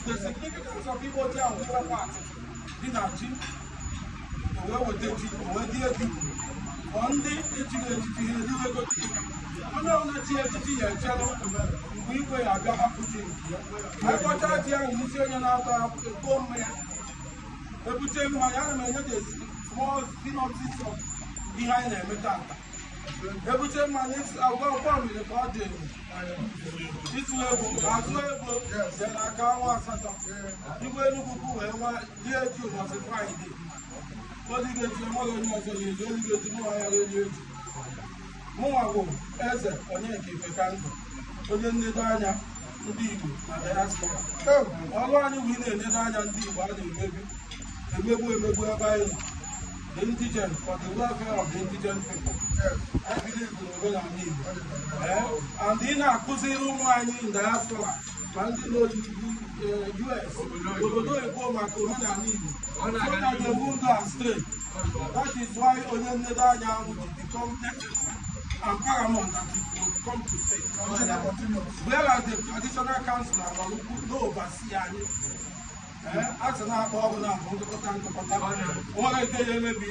The significance of people tell me what part. One day, it's indigent for the welfare of the indigent people. I believe in what I mean. And in a cousin in diaspora, and in the US, we will do a bomb at Corona need. So that they won't go astray. That is why Oyen Nedanya will become necessary and paramount that it will come to stay. Whereas the traditional council will no oversee. After now, all now, one to one I tell you, maybe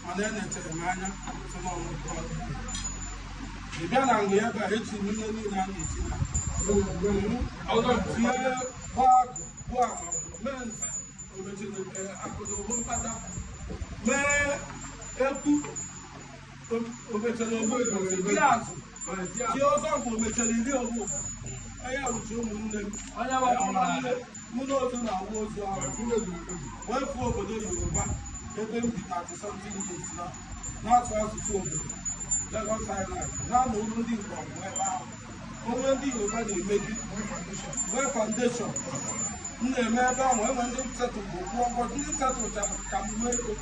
and then it's a man, the Bianang, we have a hit in the something years now. Now it's also so good. Lagos Island. Now no building from where already make it where foundation. When they settle, but didn't settle can make it.